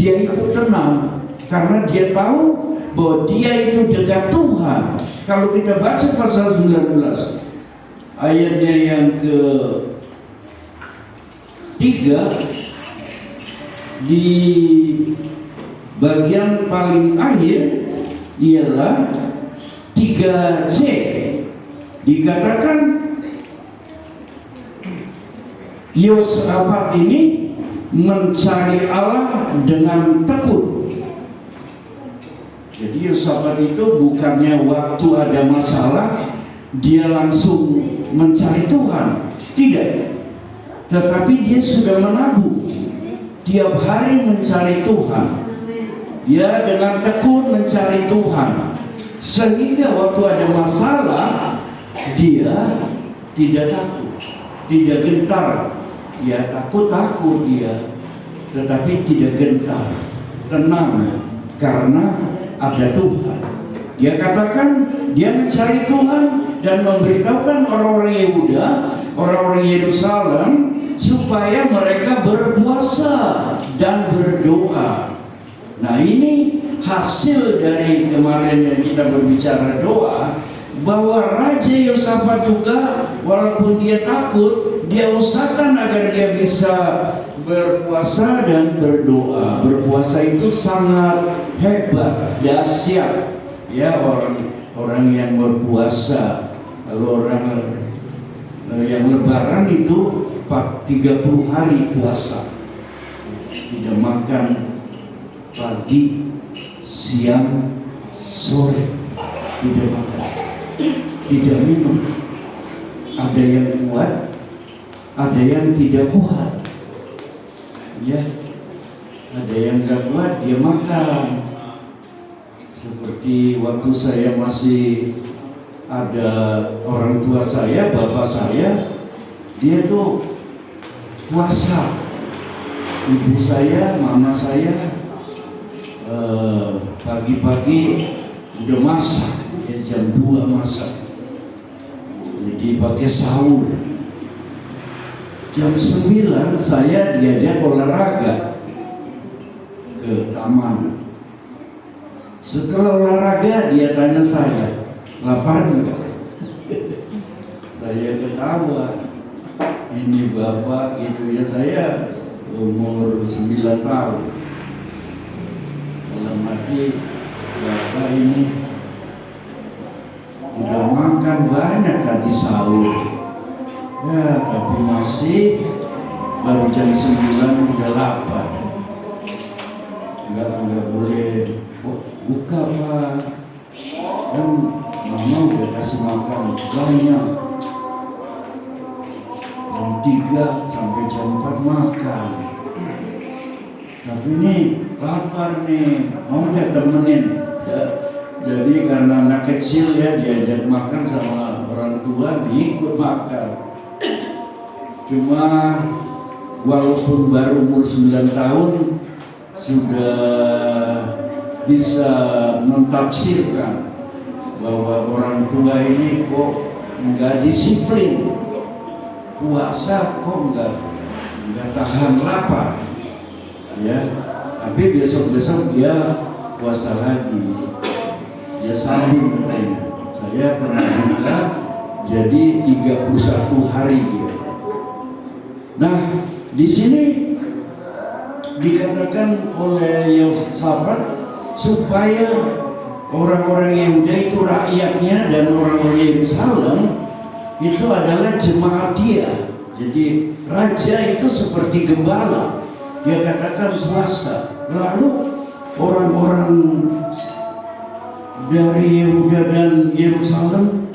dia itu tenang karena dia tahu bahwa dia itu dekat Tuhan. Kalau kita baca pasal 19 ayatnya yang ke-3 di bagian paling akhir ialah 3C, dikatakan Yosafat ini mencari Allah dengan tekun. Jadi Yosafat itu bukannya waktu ada masalah dia langsung mencari Tuhan, tidak, tetapi dia sudah menabung tiap hari mencari Tuhan. Dia dengan tekun mencari Tuhan, sehingga waktu ada masalah dia tidak takut, tidak gentar. Ya takut dia, tetapi tidak gentar, tenang karena ada Tuhan. Dia katakan dia mencari Tuhan dan memberitahukan orang-orang Yehuda, orang-orang Yerusalem supaya mereka berpuasa dan berdoa. Nah, ini hasil dari kemarin yang kita berbicara doa, bahwa Raja Yosafat juga walaupun dia takut, dia usahakan agar dia bisa berpuasa dan berdoa. Berpuasa itu sangat hebat, dahsyat. Ya, orang yang berpuasa. Kalau orang yang lebaran itu 30 hari puasa, tidak makan pagi, siang, sore, tidak makan, tidak minum. Ada yang kuat, ada yang tidak kuat. Ya, ada yang gak kuat dia makan. Seperti waktu saya masih ada orang tua saya, bapak saya, dia tuh puasa. Ibu saya, mama saya pagi-pagi udah masak, ya, jam 2 masak. Jadi pakai sahur. Jam 9 saya diajak olahraga ke taman. Setelah olahraga dia tanya saya, lapar enggak? Saya ketawa. Ini bapak gitu ya, saya umur 9 tahun. Dalam hati, bapak ini udah makan banyak tadi sahur. Ya, tapi masih baru jam 9 udah lapar. Enggak boleh buka, Pak. Kan mama udah kasih makan banyak. Jam 3 sampai jam 4 makan. Tapi nih lapar nih, mau nggak temenin? Ya, jadi karena anak kecil ya, diajak makan sama orang tua, diikut makan. Cuma walaupun baru umur 9 tahun sudah bisa mentafsirkan bahwa orang tua ini kok nggak disiplin, puasa kok nggak tahan lapar, ya. Tapi besok dia puasa lagi, dia sambung katanya. Saya pernah juga jadi 31 hari dia. Nah, di sini dikatakan oleh Yosafat supaya orang-orang Yehuda itu rakyatnya dan orang-orang Yerusalem itu adalah jemaat dia. Jadi raja itu seperti gembala, dia katakan puasa. Lalu orang-orang dari Yehuda dan Yerusalem,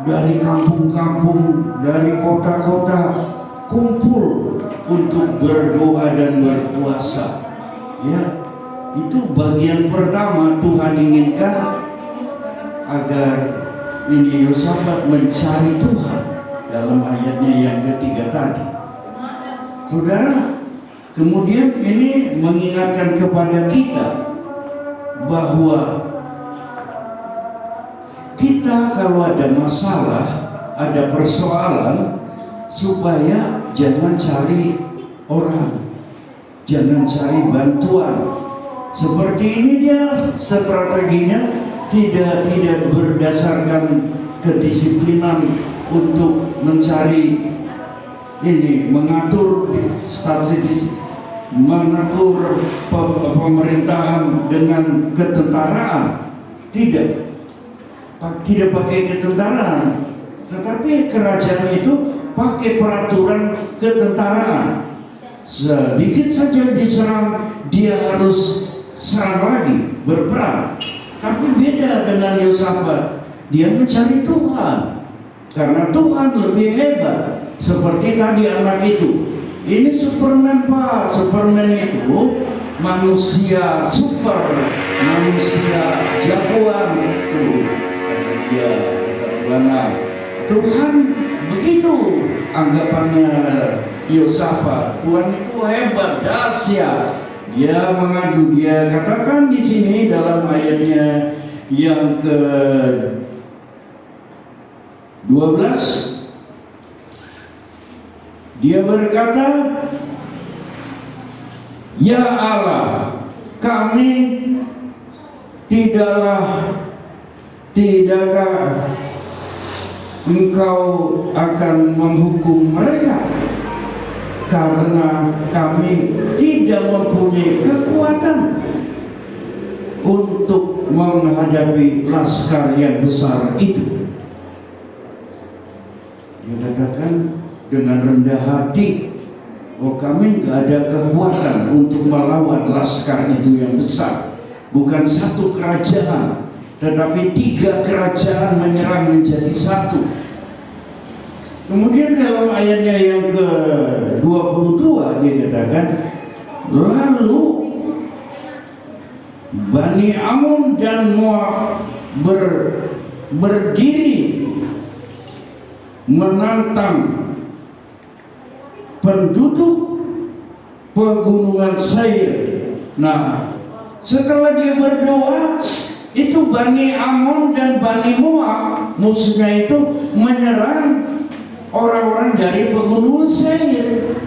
dari kampung-kampung, dari kota-kota kumpul untuk berdoa dan berpuasa. Ya, itu bagian pertama Tuhan inginkan agar ini Yosafat mencari Tuhan dalam ayatnya yang ketiga tadi. Saudara, kemudian ini mengingatkan kepada kita bahwa kita kalau ada masalah, ada persoalan, supaya jangan cari orang, jangan cari bantuan. Seperti ini dia strateginya, tidak berdasarkan kedisiplinan untuk mencari ini, mengatur statistik, mengatur pemerintahan dengan ketentaraan. Tidak pakai ketentaraan, tetapi kerajaan itu pakai peraturan ketentaraan. Sedikit saja diserang, dia harus serang lagi, berperang. Tapi beda dengan Yosafat, dia mencari Tuhan, karena Tuhan lebih hebat. Seperti tadi anak itu, ini Superman Pak, Superman itu manusia super, manusia jagoan itu. Ya, karena Tuhan begitu anggapannya Yosafat. Tuhan itu hebat, dahsyat. Dia mengadu, dia katakan di sini dalam ayatnya yang ke-12, dia berkata, "Ya Allah, kami tidakkah Engkau akan menghukum mereka, karena kami tidak mempunyai kekuatan untuk menghadapi laskar yang besar itu." Dia katakan dengan rendah hati, "Oh, kami nggak ada kekuatan untuk melawan laskar itu yang besar." Bukan satu kerajaan, tetapi 3 kerajaan menyerang menjadi satu. Kemudian dalam ayatnya yang ke-22 dia katakan, "Lalu Bani Amun dan Moab berdiri menantang penduduk pegunungan Seir." Nah, setelah dia berdoa, itu Bani Amun dan Bani Moab, musuhnya itu menyerang orang-orang dari pegunungan Seir.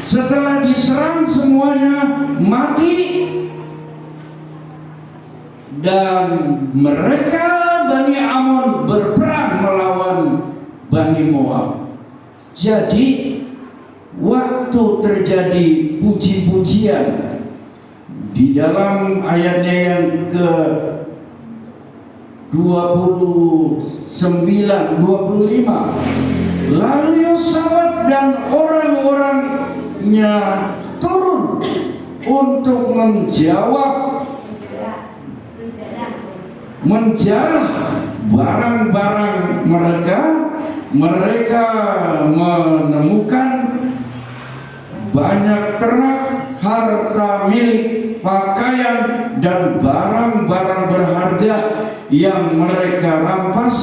Setelah diserang semuanya mati, dan mereka Bani Amun berperang melawan Bani Moab. Jadi waktu terjadi puji-pujian di dalam ayatnya yang ke-25, lalu Yosafat dan orang-orangnya turun untuk menjarah barang-barang mereka. Mereka menemukan banyak ternak, harta milik, pakaian, dan barang-barang berharga yang mereka rampas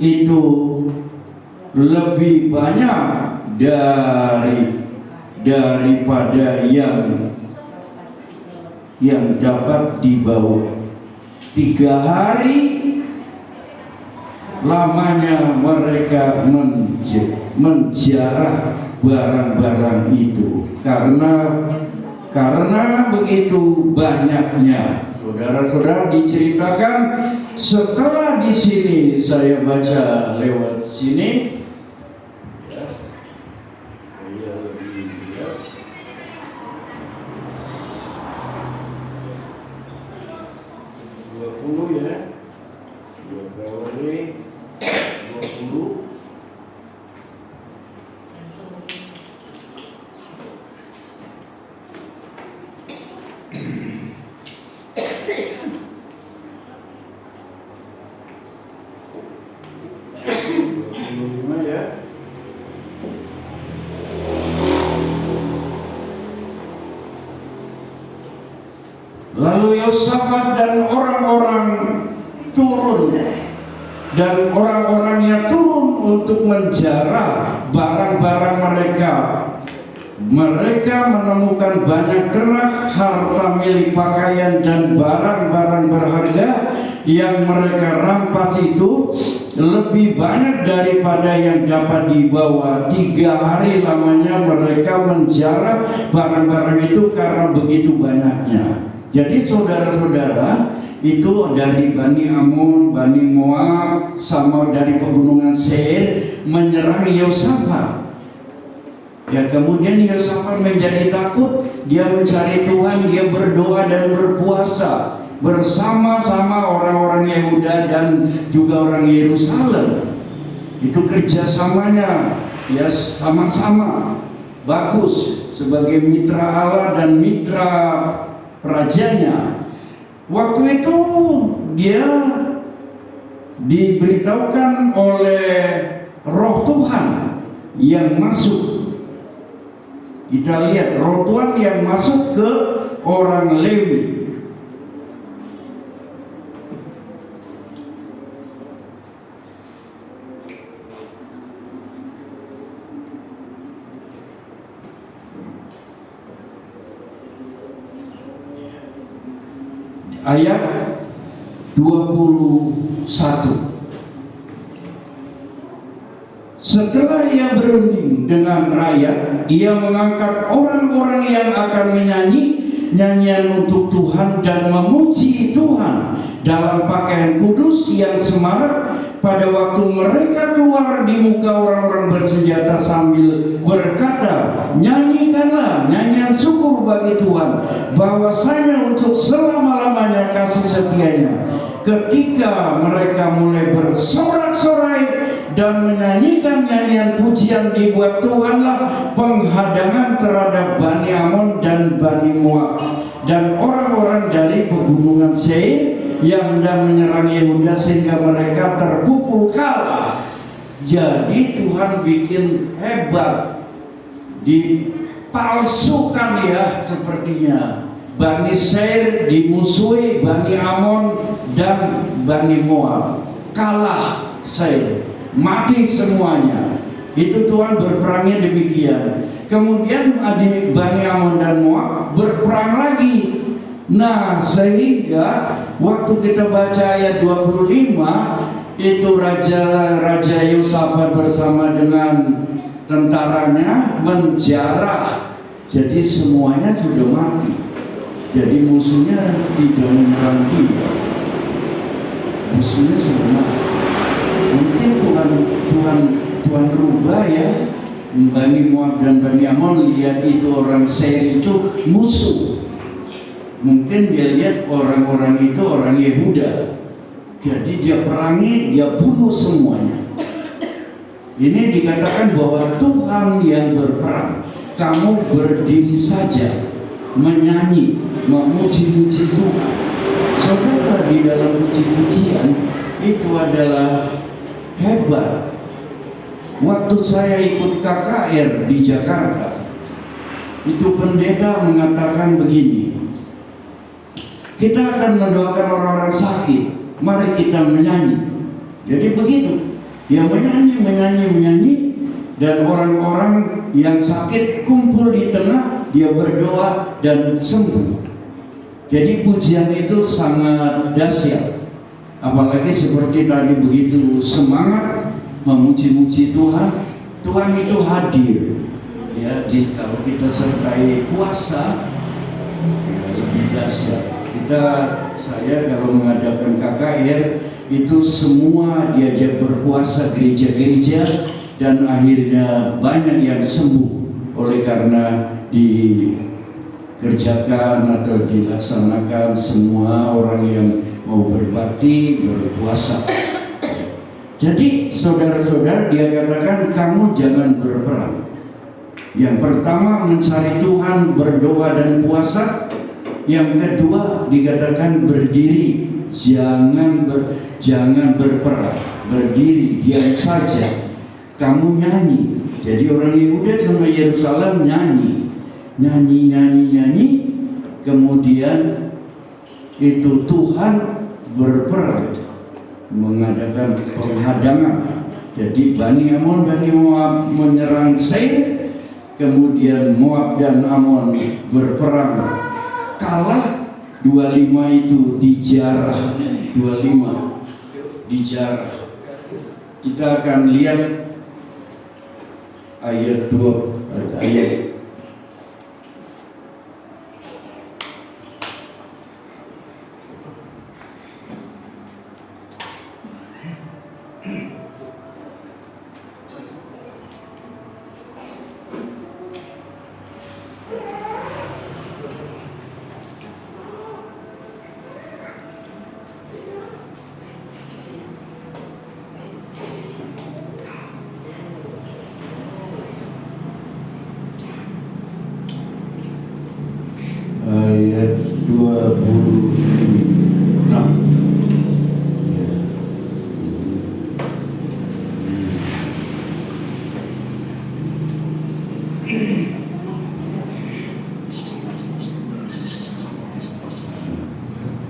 itu lebih banyak daripada yang dapat dibawa. 3 hari lamanya mereka menjarah barang-barang itu karena begitu banyaknya. Saudara-saudara, diceritakan setelah di sini saya baca lewat sini, saya lebih lihat 20 ya, 2 kali 20. Lalu Yosafat dan orang-orang turun, dan orang-orangnya turun untuk menjarah barang-barang mereka. Mereka menemukan banyak ternak, harta milik, pakaian, dan barang-barang berharga yang mereka rampas itu lebih banyak daripada yang dapat dibawa. 3 hari lamanya mereka menjara barang-barang itu karena begitu banyaknya. Jadi saudara-saudara, itu dari Bani Amon, Bani Moab, sama dari pegunungan Seir menyerang Yehosafat. Ya, kemudian Yehosafat menjadi takut, dia mencari Tuhan, dia berdoa dan berpuasa bersama-sama orang-orang Yehuda dan juga orang Yerusalem. Itu kerjasamanya, ya, sama-sama bagus sebagai mitra Allah dan mitra rajanya. Waktu itu dia diberitahukan oleh Roh Tuhan yang masuk. Kita lihat Roh Tuhan yang masuk ke orang Lewi. Ayat 21. Setelah ia berunding dengan rakyat, ia mengangkat orang-orang yang akan menyanyi nyanyian untuk Tuhan dan memuji Tuhan dalam pakaian kudus yang semarak pada waktu mereka keluar di muka orang-orang bersenjata sambil berkata, nyanyikanlah nyanyian syukur bagi Tuhan, bahwasanya untuk selama-lamanya kasih setianya. Ketika mereka mulai bersorak-sorai dan menyanyikan nyanyian pujian, dibuat Tuhanlah penghadangan terhadap Bani Amon dan Bani Moab dan orang-orang dari pegunungan Seir yang hendak menyerang Yehuda, sehingga mereka terpukul kalah. Jadi Tuhan bikin hebat, dipalsukan ya sepertinya. Bani Seir dimusuhi Bani Amon dan Bani Moab, kalah Seir, mati semuanya. Itu Tuhan berperangnya demikian. Kemudian adik Bani Amon dan Moab berperang lagi. Nah, sehingga waktu kita baca ayat 25, itu Raja Yehosafat bersama dengan tentaranya menjarah. Jadi semuanya sudah mati. Jadi musuhnya tidak menyerang dia. Musuhnya sudah mati. Mungkin Tuhan rubah ya. Bani Moab dan Bani Amon lihat itu orang Seir itu musuh. Mungkin dia lihat orang-orang itu orang Yehuda. Jadi dia perangi, dia bunuh semuanya. Ini dikatakan bahwa Tuhan yang berperang. Kamu berdiri saja, menyanyi, memuji-muji Tuhan. Saudara, di dalam puji-pujian itu adalah hebat. Waktu saya ikut KKR di Jakarta, itu pendeta mengatakan begini, kita akan mendoakan orang-orang sakit, mari kita menyanyi. Jadi begitu, dia menyanyi, dan orang-orang yang sakit kumpul di tengah, dia berdoa dan sembuh. Jadi pujian itu sangat dahsyat. Apalagi seperti tadi begitu semangat memuji-muji Tuhan. Tuhan itu hadir. Ya, kalau kita sertai puasa, ya, lebih dahsyat. Saya kalau mengadakan KKR itu semua diajak berpuasa gereja-gereja, dan akhirnya banyak yang sembuh oleh karena dikerjakan atau dilaksanakan semua orang yang mau berbakti berpuasa. Jadi saudara-saudara, dia katakan kamu jangan berperang. Yang pertama mencari Tuhan, berdoa dan puasa. Yang kedua dikatakan berdiri, jangan berperang, berdiri, diam saja. Kamu nyanyi. Jadi orang Yehuda sama Yerusalem nyanyi. Kemudian itu Tuhan berperang, mengadakan penghadangan. Jadi Bani Amon, Bani Moab menyerang Seir, kemudian Moab dan Amon berperang, kalah, 25 itu dijarah, 25 dijarah. Kita akan lihat ayat 2 ayat ayat 26.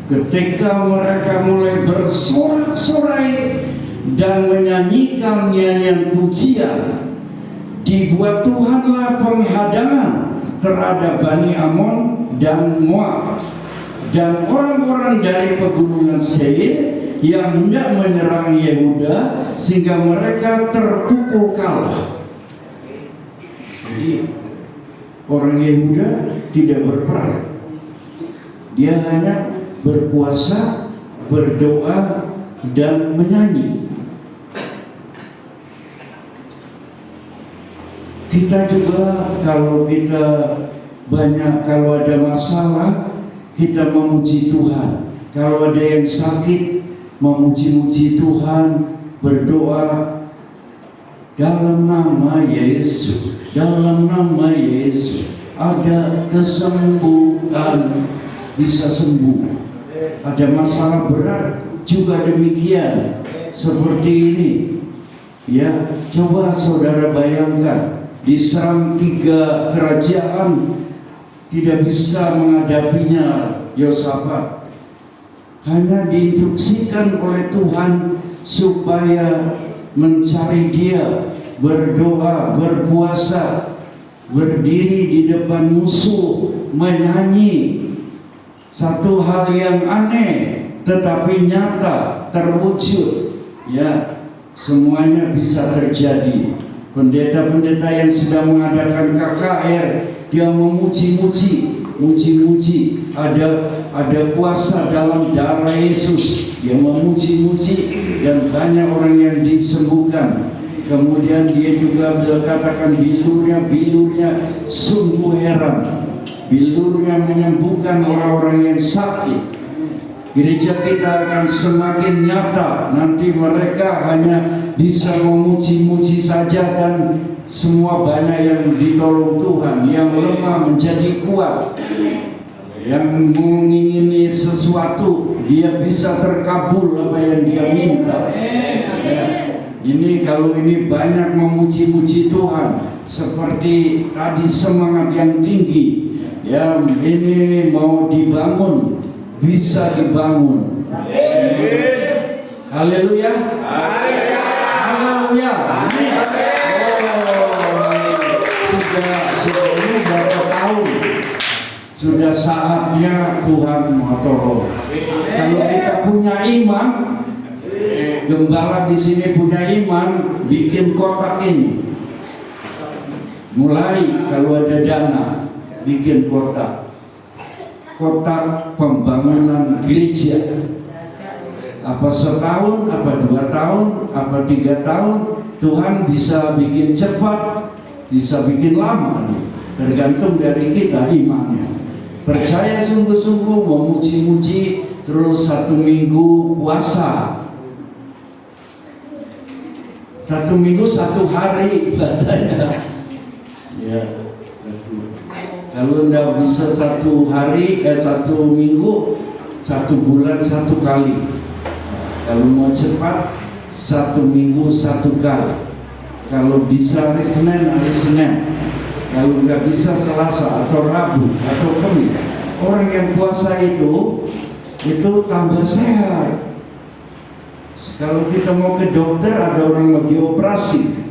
Ketika mereka mulai bersorak-sorai dan menyanyikan nyanyian pujian, dibuat Tuhanlah penghadangan terhadap Bani Amon dan Moab dan orang-orang dari pegunungan Seir yang hendak menyerang Yehuda, sehingga mereka terpukul kalah. Jadi orang Yehuda tidak berperang, dia hanya berpuasa, berdoa, dan menyanyi. Kita juga kalau ada masalah, kita memuji Tuhan. Kalau ada yang sakit, memuji-muji Tuhan, berdoa dalam nama Yesus, dalam nama Yesus ada kesembuhan, bisa sembuh. Ada masalah berat juga demikian, seperti ini. Ya, coba saudara bayangkan, diserang 3 kerajaan, tidak bisa menghadapinya Yosafat. Hanya diinstruksikan oleh Tuhan supaya mencari Dia, berdoa, berpuasa, berdiri di depan musuh, menyanyi. Satu hal yang aneh tetapi nyata, terwujud. Ya, semuanya bisa terjadi. Pendeta-pendeta yang sedang mengadakan KKR, dia memuji-muji, ada kuasa dalam darah Yesus. Dia memuji-muji dan banyak orang yang disembuhkan. Kemudian dia juga katakan bilurnya sungguh heran. Bilurnya menyembuhkan orang-orang yang sakit. Gereja kita akan semakin nyata. Nanti mereka hanya bisa memuji-muji saja dan semua banyak yang ditolong Tuhan. Yang lemah menjadi kuat. Yang mengingini sesuatu, dia bisa terkabul apa yang dia minta. Ya. Ini kalau ini banyak memuji-muji Tuhan, seperti tadi semangat yang tinggi. Ya, ini mau dibangun, bisa dibangun. Haleluya. Haleluya. Sudah ini berapa tahun? Sudah saatnya Tuhan mau tolong. Kalau kita punya iman, gembala di sini punya iman, bikin kotak ini. Mulai kalau ada dana, bikin kotak pembangunan gereja. Apa setahun, apa 2 tahun, apa 3 tahun, Tuhan bisa bikin cepat, bisa bikin lama, tergantung dari kita imannya. Percaya sungguh-sungguh, memuji-muji, terus 1 minggu puasa, 1 minggu 1 hari bahasanya. Ya, kalau tidak bisa 1 hari, 1 minggu, 1 bulan 1 kali. Kalau mau cepat, 1 minggu 1 kali. Kalau bisa hari Senin, hari Senin. Kalau nggak bisa Selasa atau Rabu atau Kamis. Orang yang puasa itu tambah sehat. Kalau kita mau ke dokter, ada orang mau dioperasi,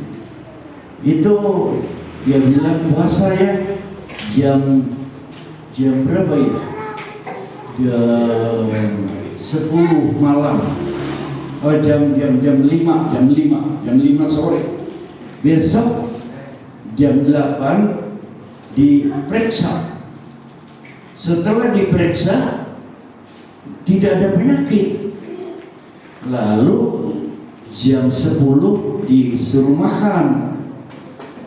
itu dia bilang puasa ya jam berapa ya? jam 10 malam, jam 5 sore. Besok jam 8 diperiksa. Setelah diperiksa tidak ada penyakit. Lalu jam 10 disuruh makan.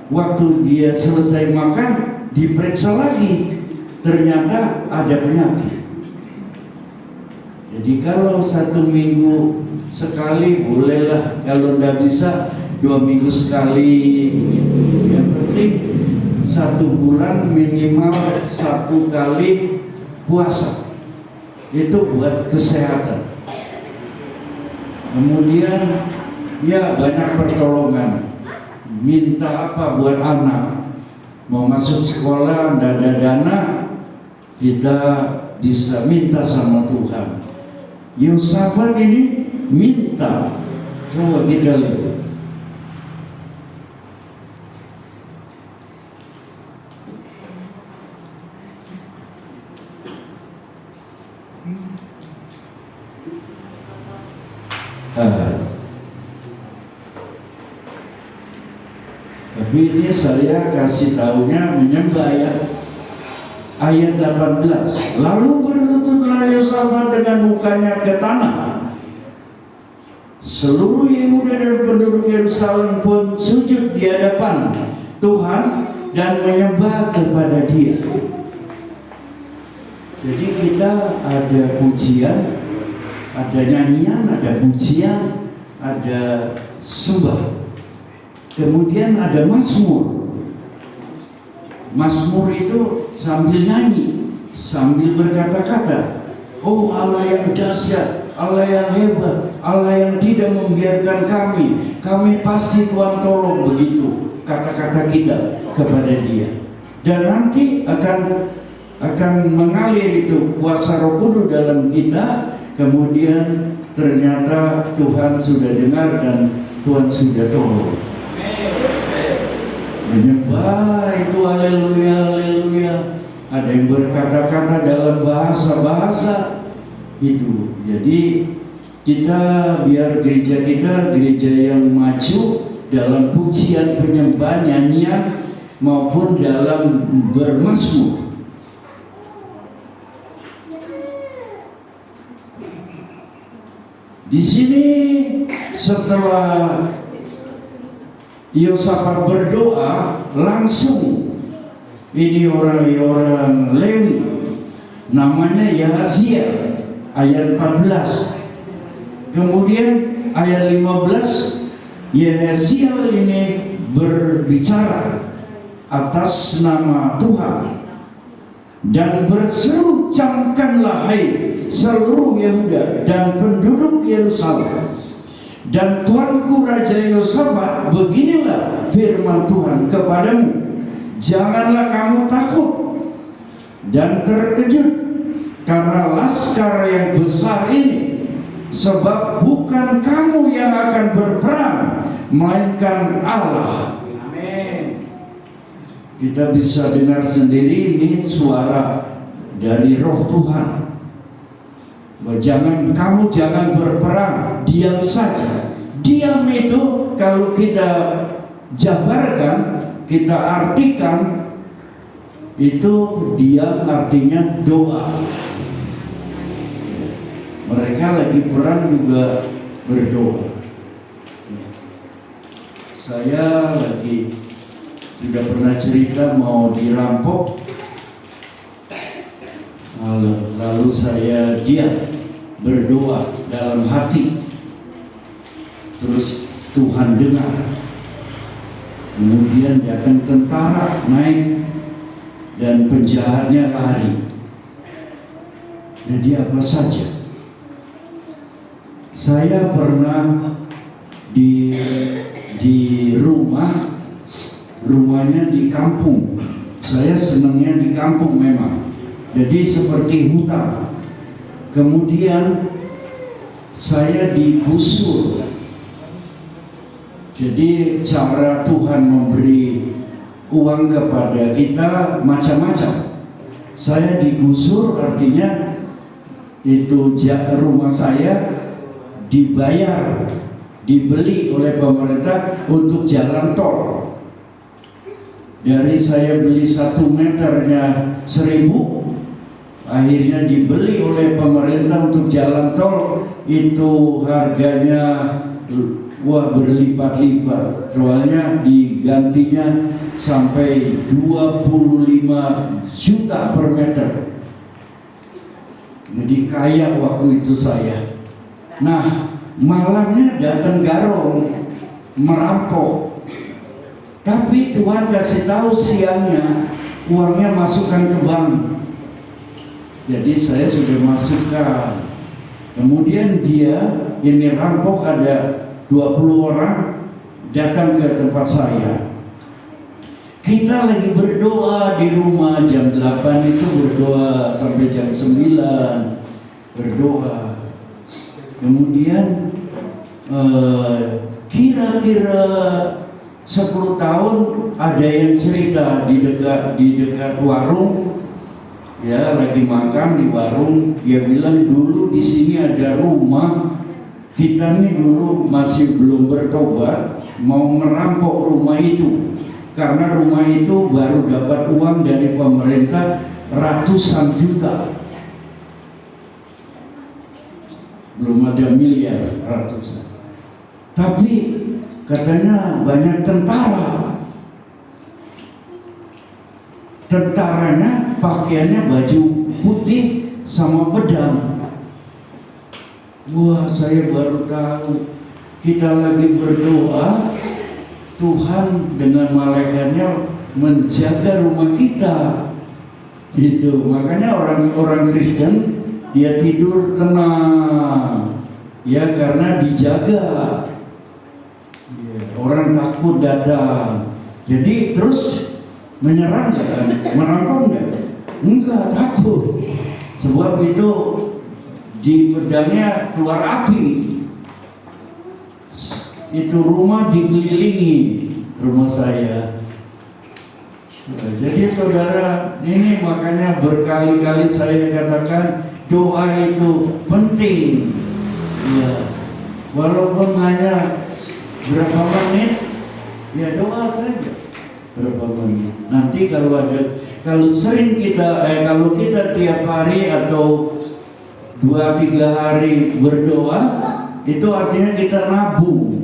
Waktu dia selesai makan diperiksa lagi, ternyata ada penyakit. Jadi kalau 1 minggu sekali bolehlah, kalau tidak bisa 2 minggu sekali begitu. Yang penting 1 bulan minimal 1 kali puasa, itu buat kesehatan. Kemudian ya banyak pertolongan. Minta apa buat anak, mau masuk sekolah tidak ada dana, kita bisa minta sama Tuhan. Yosafat ini minta. Coba kita lihat. Tapi ini saya kasih tahunya menyembah ya. Ayat 18. Lalu berlututlah Yosafat dengan mukanya ke tanah. Seluruh Yehuda dan penduduk Yerusalem pun sujud di hadapan Tuhan dan menyembah kepada Dia. Jadi kita ada pujian, ada nyanyian, ada pujian, ada sembah. Kemudian ada mazmur. Mazmur itu sambil nyanyi, sambil berkata-kata, oh Allah yang dahsyat, Allah yang hebat, Allah yang tidak membiarkan kami pasti Tuhan tolong, begitu kata-kata kita kepada Dia. Dan nanti akan mengalir itu kuasa Roh Kudus dalam kita. Kemudian ternyata Tuhan sudah dengar dan Tuhan sudah tolong. Menyembah itu haleluya, haleluya. Ada yang berkata-kata dalam bahasa-bahasa itu. Jadi kita biar gereja kita gereja yang maju dalam pujian, penyembahan, nyanyian maupun dalam bermazmur. Di sini setelah Yosafat berdoa, langsung ini orang Lewi namanya Yahaziel, ayat 14. Kemudian ayat 15, Yahaziel ini berbicara atas nama Tuhan dan berseru, camkanlah hai seluruh Yehuda dan penduduk Yerusalem dan tuanku Raja Yosafat, beginilah firman Tuhan kepadamu, janganlah kamu takut dan terkejut karena laskar yang besar ini, sebab bukan kamu yang akan berperang, melainkan Allah. Amin. Kita bisa dengar sendiri ini suara dari Roh Tuhan. Kamu jangan berperang, diam saja. Diam itu kalau kita jabarkan, kita artikan, itu diam artinya doa. Mereka lagi perang juga berdoa. Saya lagi sudah pernah cerita mau dirampok, lalu saya diam berdoa dalam hati, terus Tuhan dengar. Kemudian datang tentara naik dan penjahatnya lari. Jadi apa saja. Saya pernah di rumahnya di kampung. Saya senangnya di kampung memang. Jadi seperti hutan. Kemudian saya digusur. Jadi cara Tuhan memberi uang kepada kita macam-macam. Saya digusur artinya itu rumah saya dibeli oleh pemerintah untuk jalan tol. Dari saya beli 1 meternya 1.000, akhirnya dibeli oleh pemerintah untuk jalan tol, itu harganya berlipat-lipat. Soalnya digantinya sampai 25 juta per meter. Jadi kaya waktu itu saya. Nah, malamnya datang garong merampok, tapi Tuhan kasih tahu siangnya uangnya masukkan ke bank. Jadi saya sudah masukkan. Kemudian ini rampok, ada 20 orang datang ke tempat saya. Kita lagi berdoa di rumah jam 8 itu, berdoa sampai jam 9 berdoa. Kemudian kira-kira 10 tahun ada yang cerita di dekat warung, ya lagi makan di warung, dia bilang dulu di sini ada rumah, kita nih dulu masih belum bertobat mau merampok rumah itu, karena rumah itu baru dapat uang dari pemerintah ratusan juta. Belum ada miliar, ratusan. Tapi katanya banyak tentaranya pakaiannya baju putih sama pedang. Wah, saya baru tahu. Kita lagi berdoa, Tuhan dengan malaikatnya menjaga rumah kita. Itu makanya orang Kristen dia tidur tenang, ya karena dijaga. Ya, orang takut datang. Jadi terus menyerang kan? Merampok enggak? Enggak, takut. Sebab itu di pedangnya keluar api. Itu rumah dikelilingi, rumah saya. Nah, jadi saudara, ini makanya berkali-kali saya katakan doa itu penting. Ya, walaupun hanya berapa menit, ya doa saja berapa menit. Nanti kalau sering kalau kita tiap hari atau 2-3 hari berdoa, itu artinya kita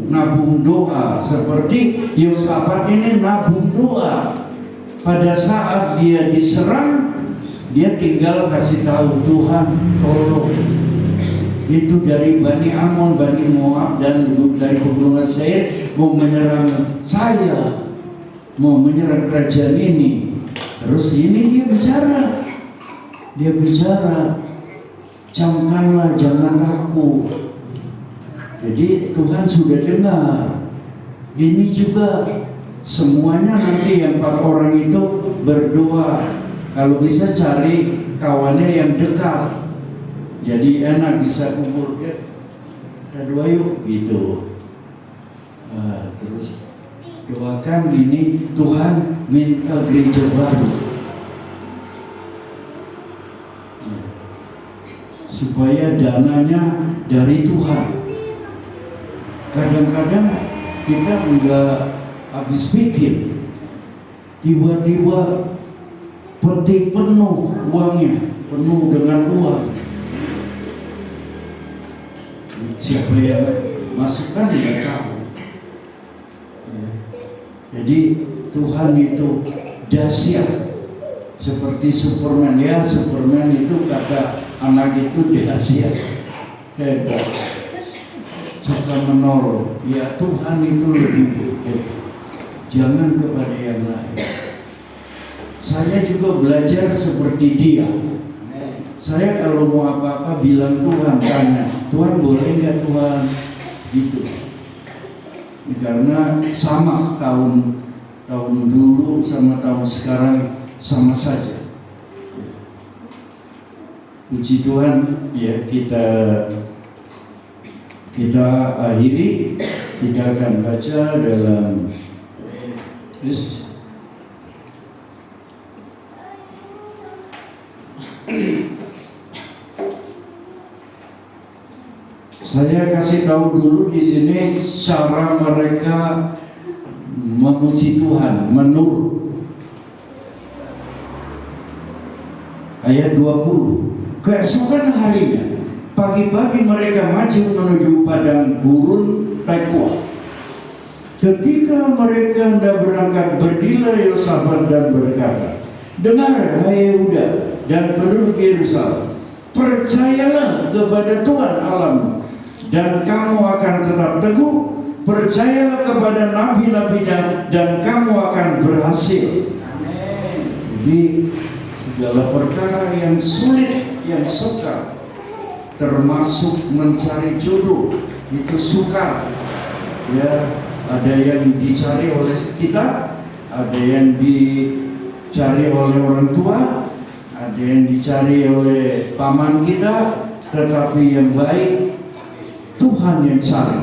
nabung doa. Seperti Yosafat ini nabung doa. Pada saat dia diserang, dia tinggal kasih tahu Tuhan, tolong. Itu dari Bani Amon, Bani Moab, dan dari pegunungan Seir mau menyerang saya, mau menyerang kerajaan ini. Terus ini dia bicara, camkanlah, jangan takut. Jadi Tuhan sudah dengar. Ini juga semuanya nanti yang 4 orang itu berdoa. Kalau bisa cari kawannya yang dekat, jadi enak bisa kumpul. Kita doa yuk gitu. Terus doakan ini, Tuhan minta gereja baru, supaya dananya dari Tuhan. Kadang-kadang kita enggak habis pikir, tiba-tiba peti penuh uangnya, penuh dengan uang. Siapa yang masukkan tidak tahu. Jadi Tuhan itu dahsyat, seperti Superman. Ya, Superman itu kata anak itu dahsyat, hebat, suka menolong. Ya, Tuhan itu lebih hebat. Jangan kepada yang lain. Saya juga belajar seperti dia. Saya kalau mau apa-apa bilang Tuhan, tanya Tuhan boleh nggak Tuhan, gitu. Karena sama tahun dulu sama tahun sekarang sama saja. Puji Tuhan, ya kita akhiri. Kita akan baca dalam Saya kasih tahu dulu di sini cara mereka memuji Tuhan menurut ayat 20. Keesokan harinya, pagi-pagi mereka maju menuju padang gurun Tekoa. Ketika mereka hendak berangkat, berdirilah Yosafat dan berkata, "Dengar, hai Yehuda dan penduduk Yerusalem, percayalah kepada Tuhan Allahmu, dan kamu akan tetap teguh. Percayalah kepada nabi-nabinya, dan kamu akan berhasil." Jadi segala perkara yang sulit, yang sukar, termasuk mencari jodoh, itu sukar. Ya, ada yang dicari oleh kita, ada yang dicari oleh orang tua, ada yang dicari oleh paman kita, tetapi yang baik Tuhan yang cari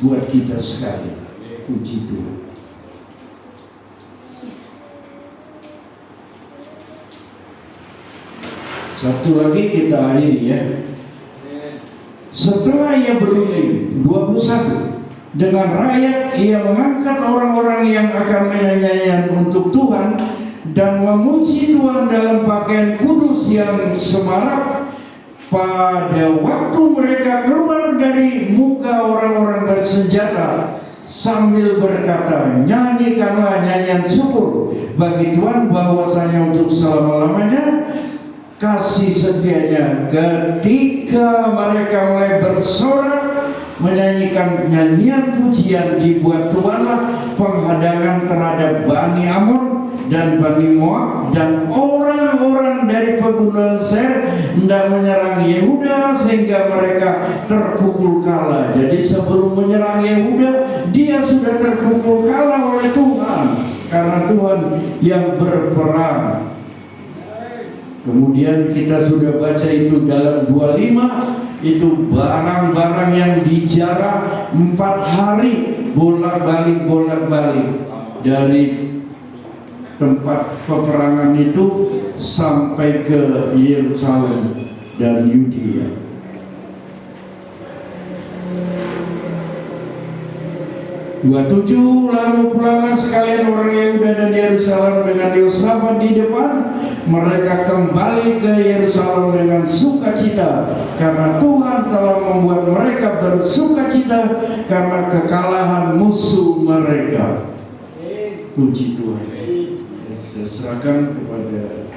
buat kita sekali. Puji Tuhan. Satu lagi kita akhiri ya. Setelah ia berunding 21 dengan rakyat, ia mengangkat orang-orang yang akan menyanyikan untuk Tuhan dan memuji Tuhan dalam pakaian kudus yang semarak. Pada waktu mereka keluar dari muka orang-orang bersenjata sambil berkata, "Nyanyikanlah nyanyian syukur bagi Tuhan, bahwasanya untuk selama-lamanya kasih setianya." Ketika mereka mulai bersorak menyanyikan nyanyian pujian, dibuat Tuhanlah penghadangan terhadap Bani Amon dan Bani Moab, dan orang-orang dari pegunungan Seir hendak menyerang Yehuda sehingga mereka terpukul kalah. Jadi sebelum menyerang Yehuda, dia sudah terpukul kalah oleh Tuhan, karena Tuhan yang berperang. Kemudian kita sudah baca itu dalam 25, itu barang-barang yang dijarah 4 hari bolak-balik dari tempat peperangan itu sampai ke Yerusalem dan Yudea. Lalu pulanglah sekalian orang Yehuda dan Yerusalem dengan Yosafat di depan. Mereka kembali ke Yerusalem dengan sukacita, karena Tuhan telah membuat mereka bersukacita karena kekalahan musuh mereka. Puji Tuhan. Saya serahkan kepada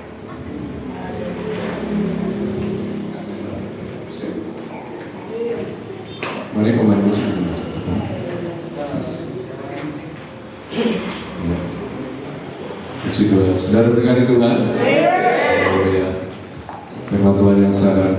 mari pemain musik. Puji Tuhan. Saudara berkati Tuhan. Haleluya. Firman Tuhan yang sangat